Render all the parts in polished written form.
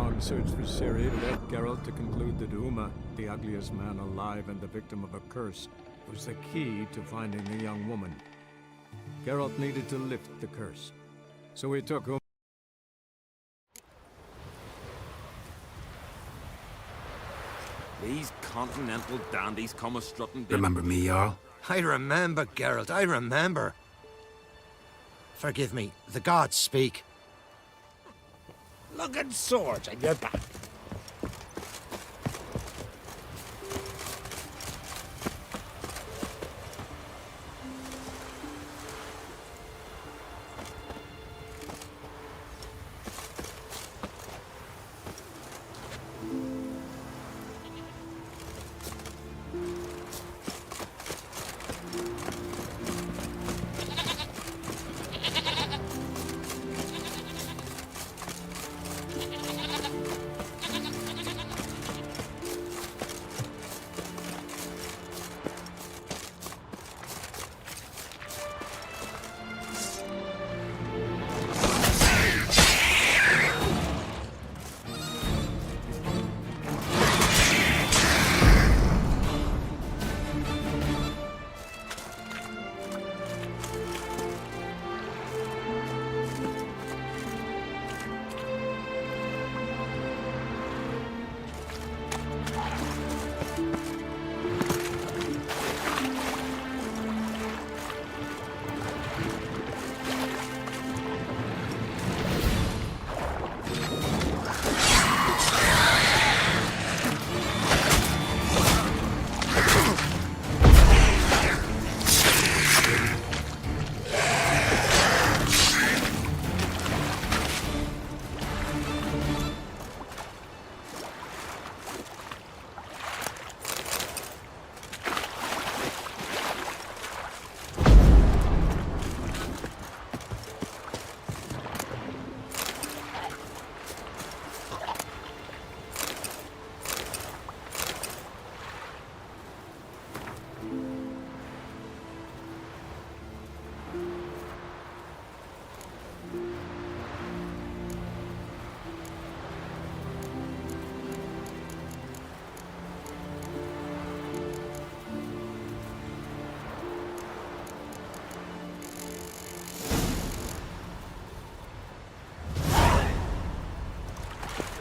long search for Ciri led Geralt to conclude that Uma, the ugliest man alive and the victim of a curse, was the key to finding the young woman. Geralt needed to lift the curse, so he took Uma. These continental dandies come a-strutting down. Remember me, Jarl? I remember, Geralt, I remember. Forgive me, the gods speak. Look at swords on your back.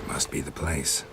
Must be the place.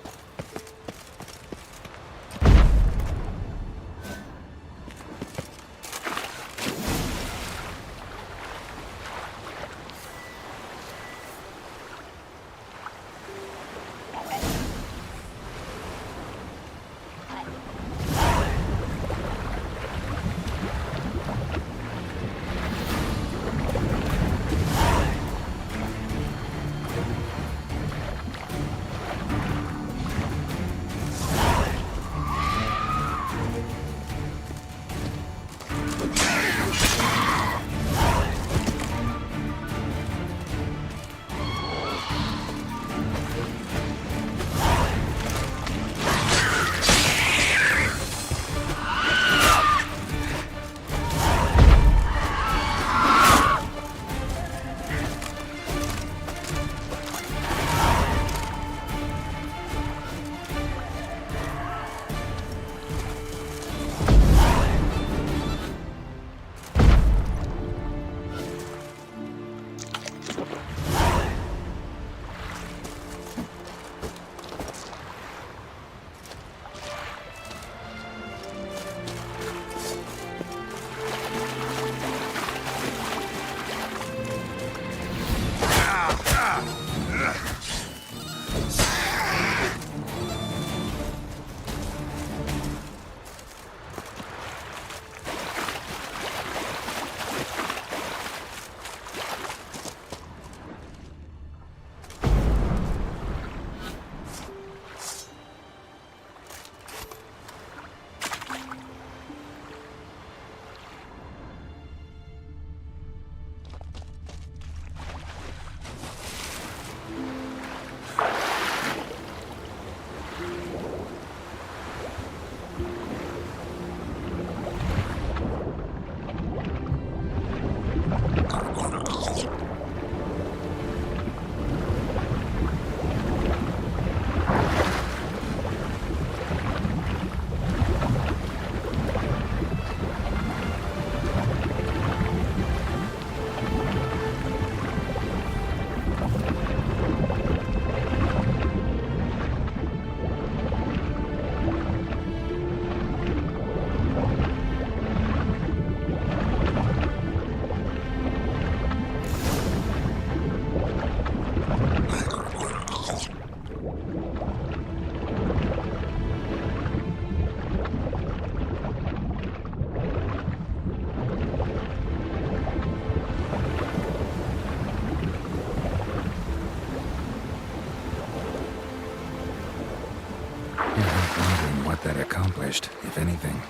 got that accomplished, if anything.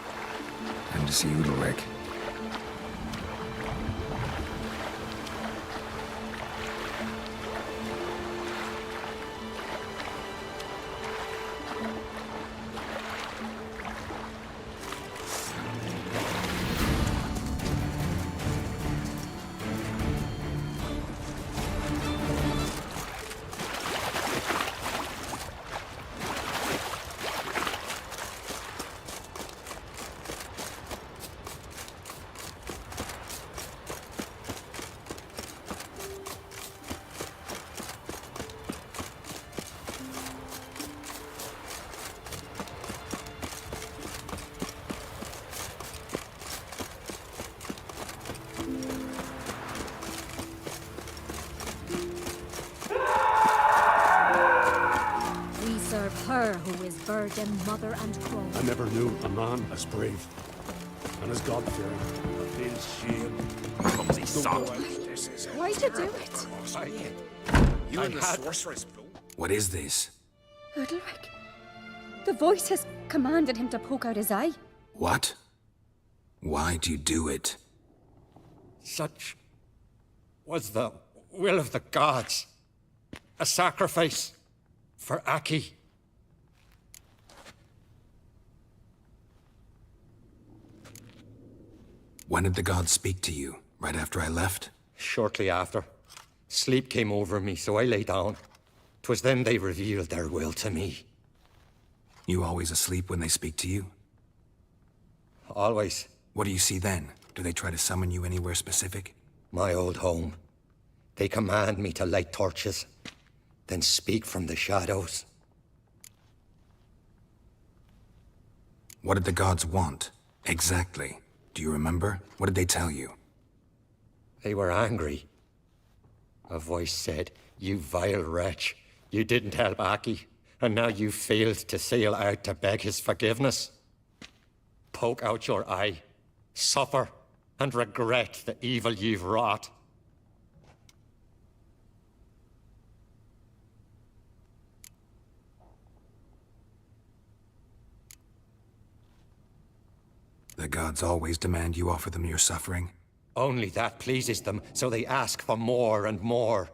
Time to see Udalric. Her who is virgin, mother, and crone. I never knew a man as brave and as God-fearing. His shame. Clumsy sod. Why'd you do it? You and the sorceress. What is this? Udalric. The voice has commanded him to poke out his eye. What? Why'd you do it? Such was the will of the gods. A sacrifice for Aki. When did the gods speak to you? Right after I left? Shortly after. Sleep came over me, so I lay down. 'Twas then they revealed their will to me. You always asleep when they speak to you? Always. What do you see then? Do they try to summon you anywhere specific? My old home. They command me to light torches, then speak from the shadows. What did the gods want? Exactly. Do you remember? What did they tell you? They were angry. A voice said, "You vile wretch. You didn't help Aki, and now you failed to sail out to beg his forgiveness. Poke out your eye, suffer, and regret the evil you've wrought." The gods always demand you offer them your suffering? Only that pleases them, so they ask for more and more.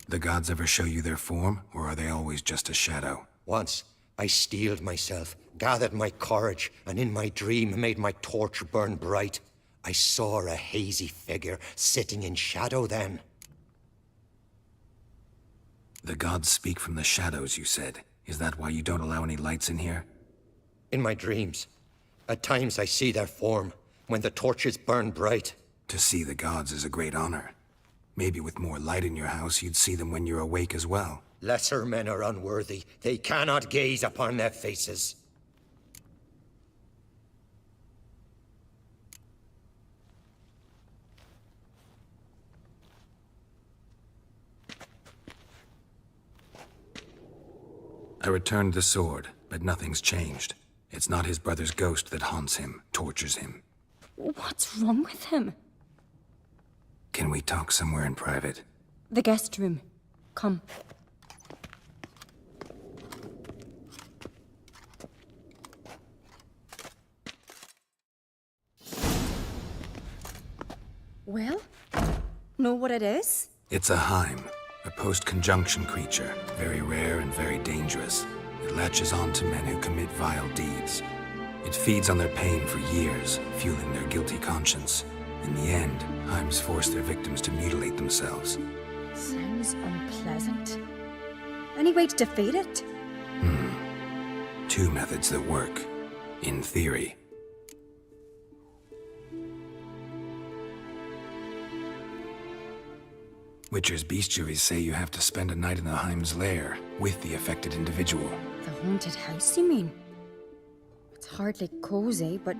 The gods ever show you their form, or are they always just a shadow? Once, I steeled myself, gathered my courage, and in my dream made my torch burn bright. I saw a hazy figure sitting in shadow then. The gods speak from the shadows, you said. Is that why you don't allow any lights in here? In my dreams. At times I see their form, when the torches burn bright. To see the gods is a great honor. Maybe with more light in your house, you'd see them when you're awake as well. Lesser men are unworthy. They cannot gaze upon their faces. I returned the sword, but nothing's changed. It's not his brother's ghost that haunts him, tortures him. What's wrong with him? Can we talk somewhere in private? The guest room. Come. Well, know what it is? It's a Heim, a post-conjunction creature, very rare and very dangerous. It latches on to men who commit vile deeds. It feeds on their pain for years, fueling their guilty conscience. In the end, Heims force their victims to mutilate themselves. Sounds unpleasant. Any way to defeat it? Two methods that work. In theory. Witcher's bestiaries say you have to spend a night in the Heim's lair with the affected individual. The haunted house, you mean? It's hardly cozy, but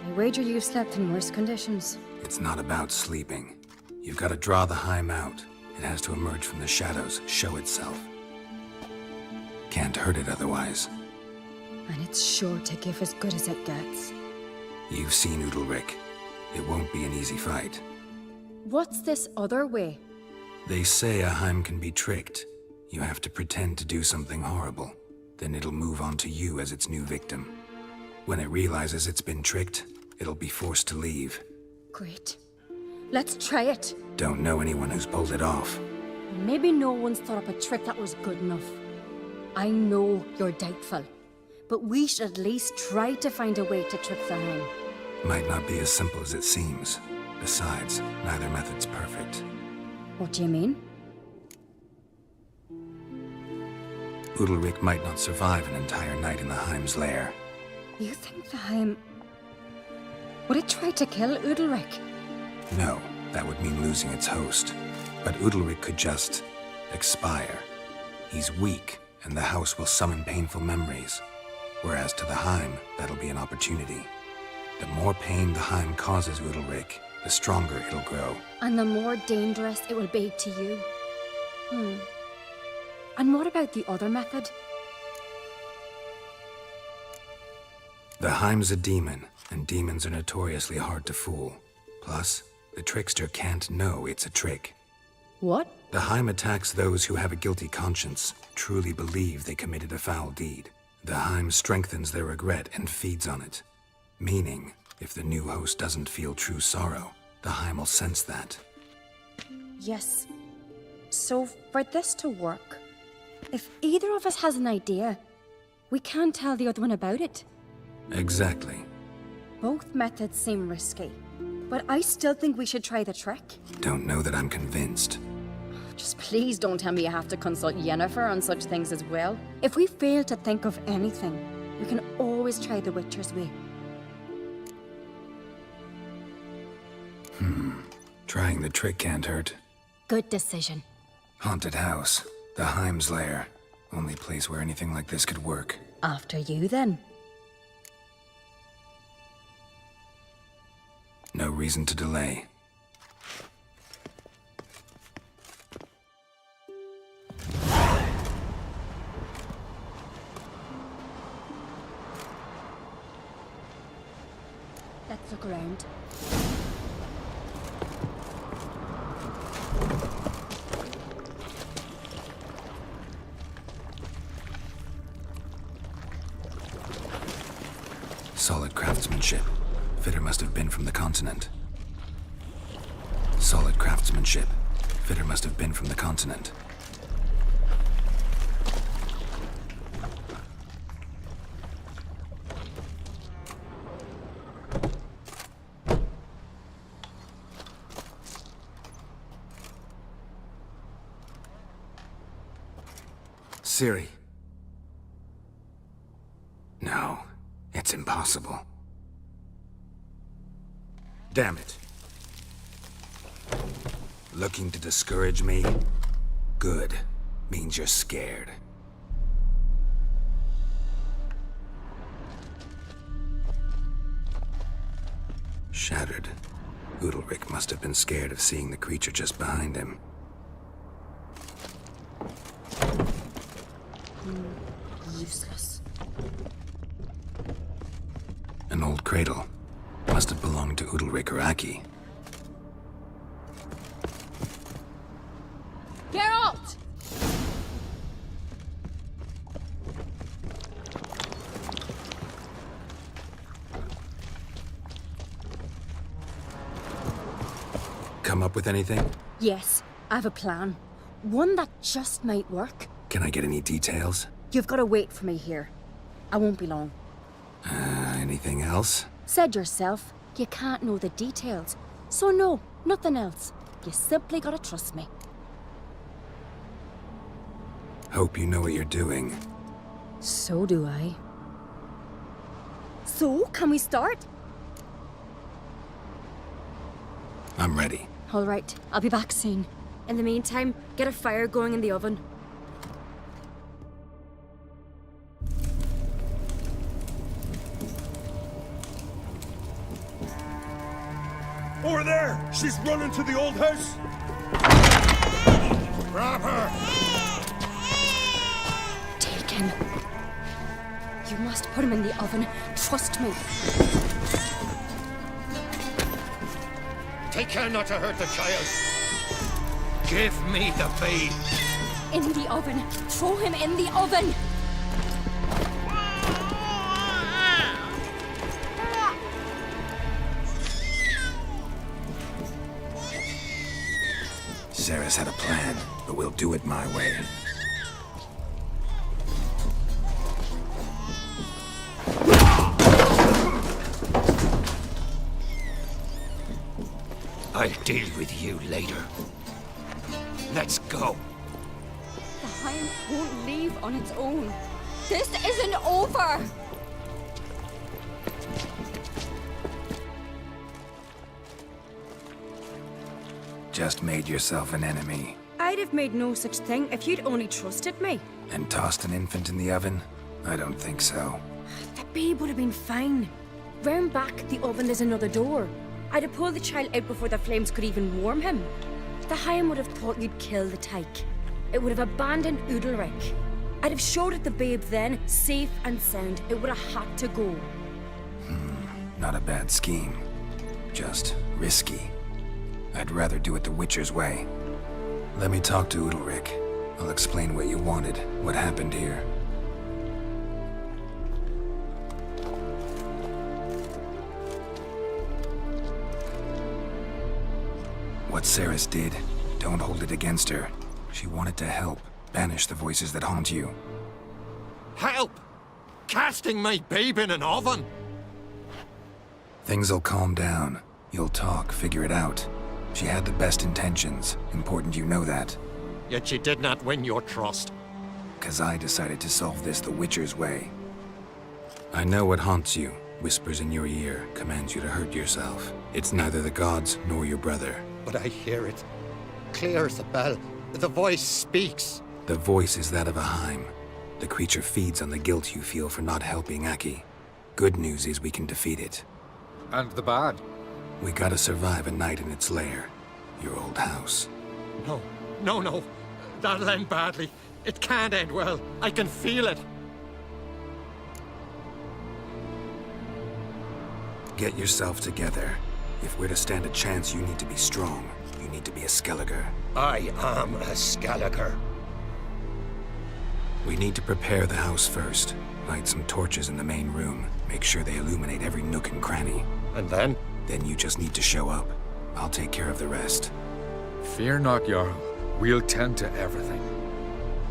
I wager you've slept in worse conditions. It's not about sleeping. You've got to draw the Heim out. It has to emerge from the shadows, show itself. Can't hurt it otherwise. And it's sure to give as good as it gets. You've seen Udalric. It won't be an easy fight. What's this other way? They say a Heim can be tricked. You have to pretend to do something horrible. Then it'll move on to you as its new victim. When it realizes it's been tricked, it'll be forced to leave. Great. Let's try it. Don't know anyone who's pulled it off. Maybe no one's thought up a trick that was good enough. I know you're doubtful, but we should at least try to find a way to trick the Heim. Might not be as simple as it seems. Besides, neither method's perfect. What do you mean? Udalryk might not survive an entire night in the Heim's lair. You think the Heim... would it try to kill Udalryk? No, that would mean losing its host. But Udalryk could just... expire. He's weak, and the house will summon painful memories. Whereas to the Heim, that'll be an opportunity. The more pain the Heim causes Udalryk, the stronger it'll grow. And the more dangerous it will be to you. And what about the other method? The Heim's a demon, and demons are notoriously hard to fool. Plus, the trickster can't know it's a trick. What? The Heim attacks those who have a guilty conscience, truly believe they committed a foul deed. The Heim strengthens their regret and feeds on it. Meaning, if the new host doesn't feel true sorrow, the Heim will sense that. Yes. So, for this to work, if either of us has an idea, we can't tell the other one about it. Exactly. Both methods seem risky, but I still think we should try the trick. Don't know that I'm convinced. Just please don't tell me you have to consult Yennefer on such things as well. If we fail to think of anything, we can always try the Witcher's way. Trying the trick can't hurt. Good decision. Haunted house. The Heim's lair. Only place where anything like this could work. After you, then. No reason to delay. Let's look around. Solid craftsmanship. Fitter must have been from the continent. Solid craftsmanship. Fitter must have been from the continent. Ciri. No, it's impossible. Damn it. Looking to discourage me? Good. Means you're scared. Shattered. Udalryk must have been scared of seeing the creature just behind him. Useless. An old cradle. Must have belonged to Udalryk or Aki. Geralt! Come up with anything? Yes, I have a plan. One that just might work. Can I get any details? You've got to wait for me here. I won't be long. Anything else? Said yourself, you can't know the details. So no, nothing else. You simply gotta trust me. Hope you know what you're doing. So do I. So, can we start? I'm ready. All right, I'll be back soon. In the meantime, get a fire going in the oven. Over there! She's running to the old house! Grab her! Taken. You must put him in the oven. Trust me. Take care not to hurt the child. Give me the babe. In the oven! Throw him in the oven! Sarah's had a plan, but we'll do it my way. I'll deal with you later. Let's go. The Hind won't leave on its own. This isn't over! Just made yourself an enemy I'd have made no such thing if you'd only trusted me. and tossed an infant in the oven? I don't think so. The babe would have been fine. Round back, the oven there's another door. I'd have pulled the child out before the flames could even warm him. The Hind would have thought you'd kill the tyke. It would have abandoned Udalric. I'd have showed it the babe then, safe and sound. It would have had to go. Not a bad scheme. Just risky. I'd rather do it the Witcher's way. Let me talk to Udalric. I'll explain what you wanted, what happened here. What Ceres did, don't hold it against her. She wanted to help, banish the voices that haunt you. Help! Casting my babe in an oven! Things'll calm down. You'll talk, figure it out. She had the best intentions. Important you know that. Yet she did not win your trust. 'Cause I decided to solve this the Witcher's way. I know what haunts you, whispers in your ear, commands you to hurt yourself. It's neither the gods nor your brother. But I hear it. Clear as a bell. The voice speaks. The voice is that of a Heim. The creature feeds on the guilt you feel for not helping Aki. Good news is we can defeat it. And the bad? We gotta survive a night in its lair. Your old house. No, no, no. That'll end badly. It can't end well. I can feel it. Get yourself together. If we're to stand a chance, you need to be strong. You need to be a Skelliger. I am a Skelliger. We need to prepare the house first. Light some torches in the main room. Make sure they illuminate every nook and cranny. And then? Then you just need to show up. I'll take care of the rest. Fear not, Jarl. We'll tend to everything.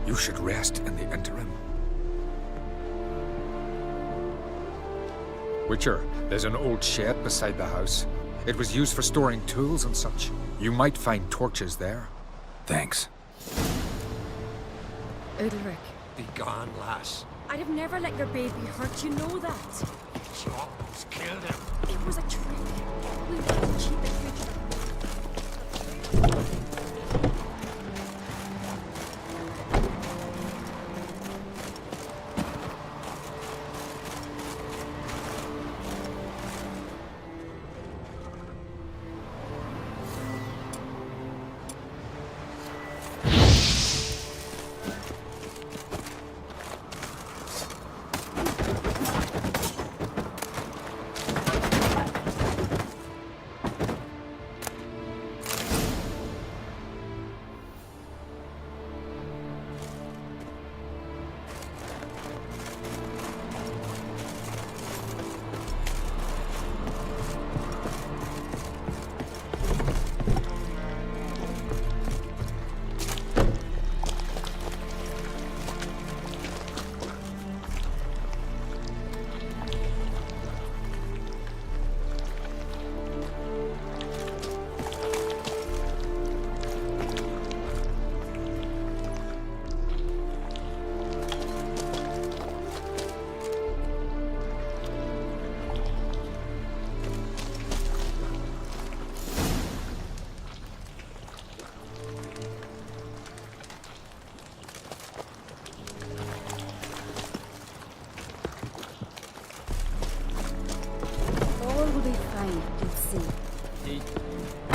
You should rest in the interim. Witcher, there's an old shed beside the house. It was used for storing tools and such. You might find torches there. Thanks. Udalric, Be gone, lass. I'd have never let your baby hurt, you know that. Someone's killed him. It was a trick. We wanted to cheat the future.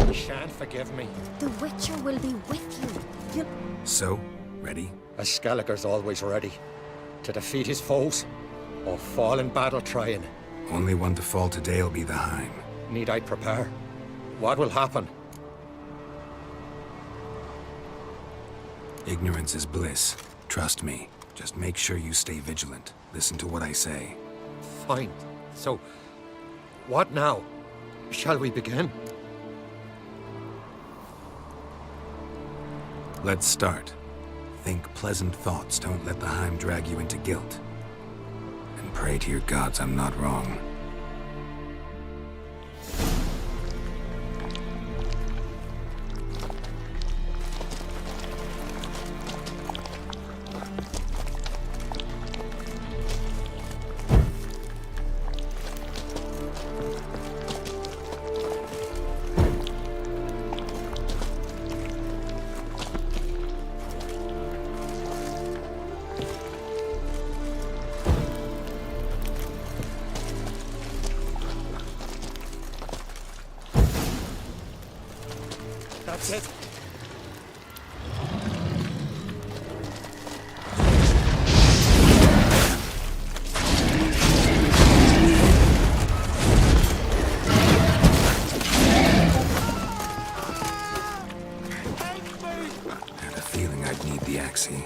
You shan't forgive me. The Witcher will be with you. So, ready? A Skelliger's always ready. To defeat his foes, or fall in battle trying. Only one to fall today will be the Heim. Need I prepare? What will happen? Ignorance is bliss. Trust me. Just make sure you stay vigilant. Listen to what I say. Fine. So, what now? Shall we begin? Let's start. Think pleasant thoughts. Don't let the Heim drag you into guilt. And pray to your gods I'm not wrong. That's it. I had a feeling I'd need the Axie.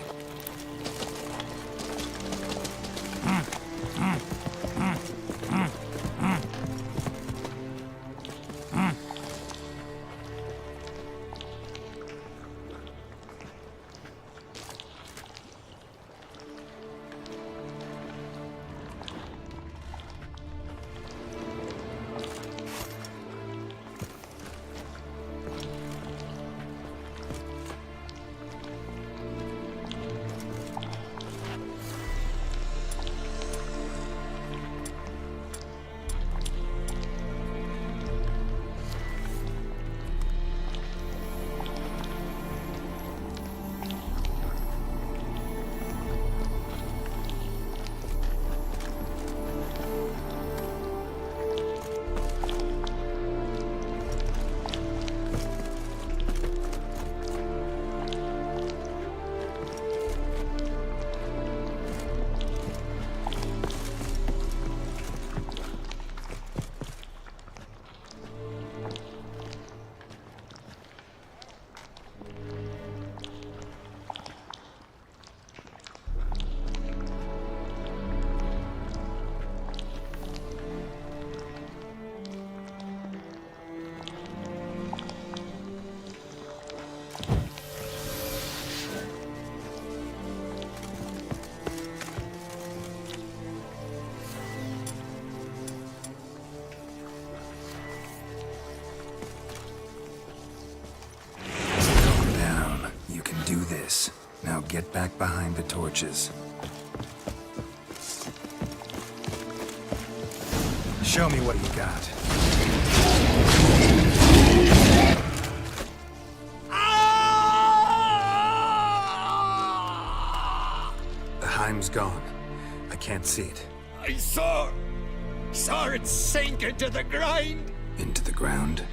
Now get back behind the torches. Show me what you got. The Heim's gone. I can't see it. I saw it sink into the ground. Into the ground?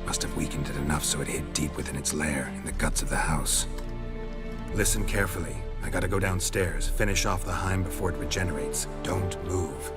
Must have weakened it enough so it hid deep within its lair, in the guts of the house. Listen carefully. I gotta go downstairs, finish off the Heim before it regenerates. Don't move.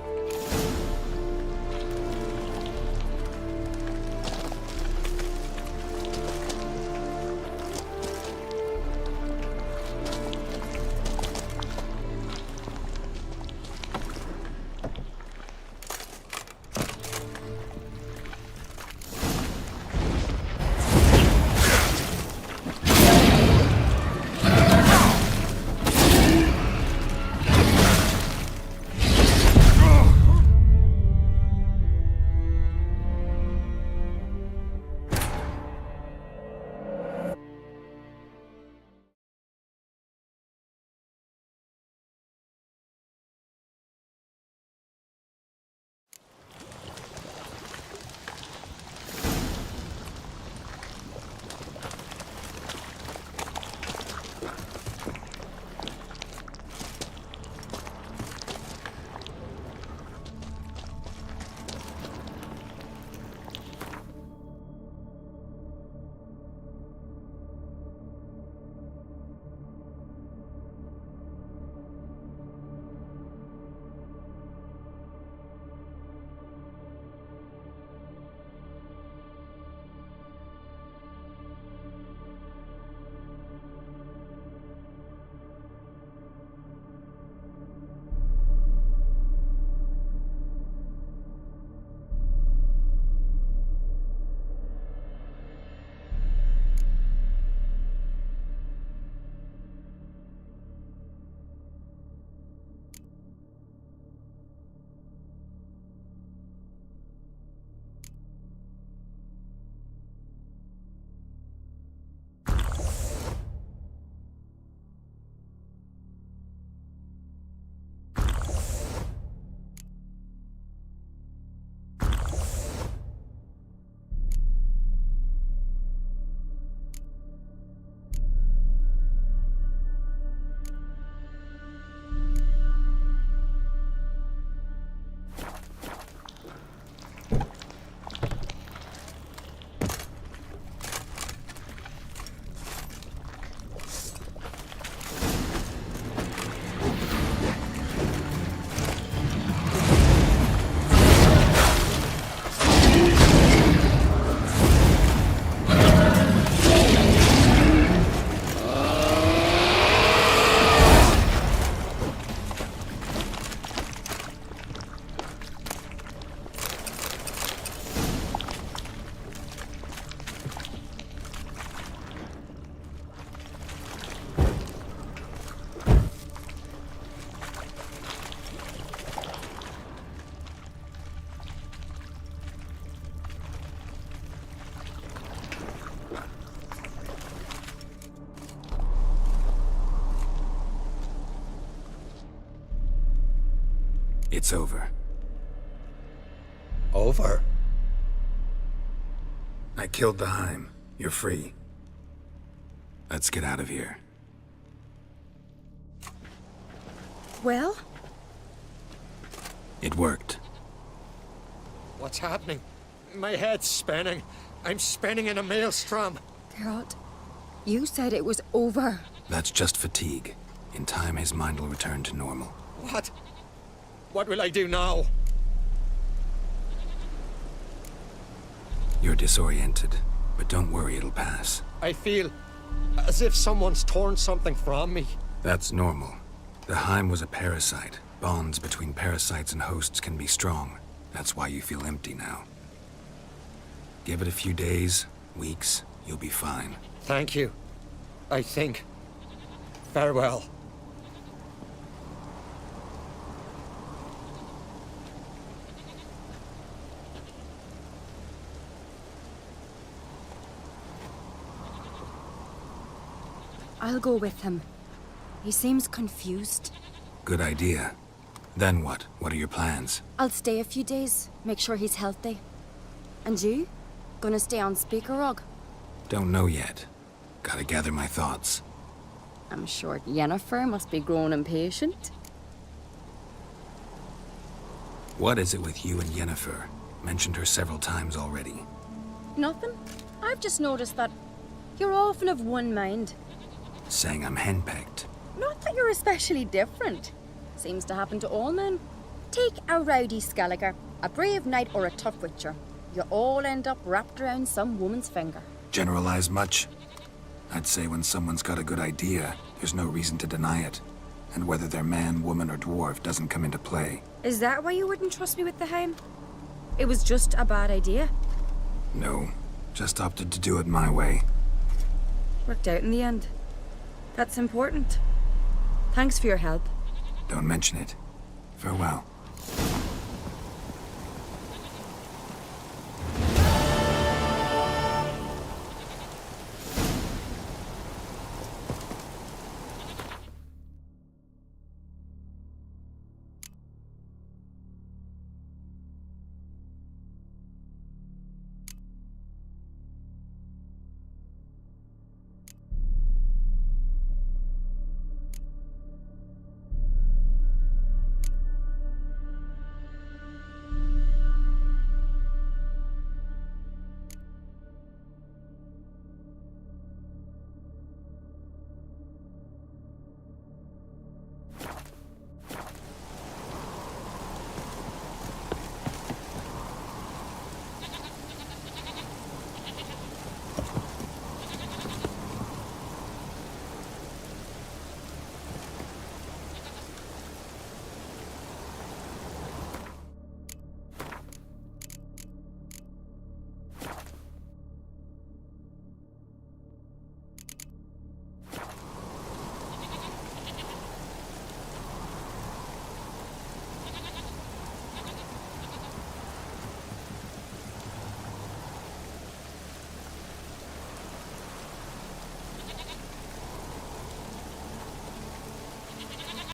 It's over. Over? I killed the Heim. You're free. Let's get out of here. Well? It worked. What's happening? My head's spinning. I'm spinning in a maelstrom. Geralt, you said it was over. That's just fatigue. In time, his mind will return to normal. What? What will I do now? You're disoriented, but don't worry, it'll pass. I feel as if someone's torn something from me. That's normal. The Heim was a parasite. Bonds between parasites and hosts can be strong. That's why you feel empty now. Give it a few days, weeks, you'll be fine. Thank you. I think. Farewell. I'll go with him. He seems confused. Good idea. Then what? What are your plans? I'll stay a few days, make sure he's healthy. And you? Gonna stay on Speaker Rog? Don't know yet. Gotta gather my thoughts. I'm sure Yennefer must be growing impatient. What is it with you and Yennefer? Mentioned her several times already. Nothing. I've just noticed that you're often of one mind. Saying I'm henpecked. Not that you're especially different. Seems to happen to all men. Take a rowdy Skelliger, a brave knight or a tough witcher. You all end up wrapped around some woman's finger. Generalize much? I'd say when someone's got a good idea, there's no reason to deny it. And whether they're man, woman, or dwarf doesn't come into play. Is that why you wouldn't trust me with the Heim? It was just a bad idea. No, just opted to do it my way. Worked out in the end. That's important. Thanks for your help. Don't mention it. Farewell.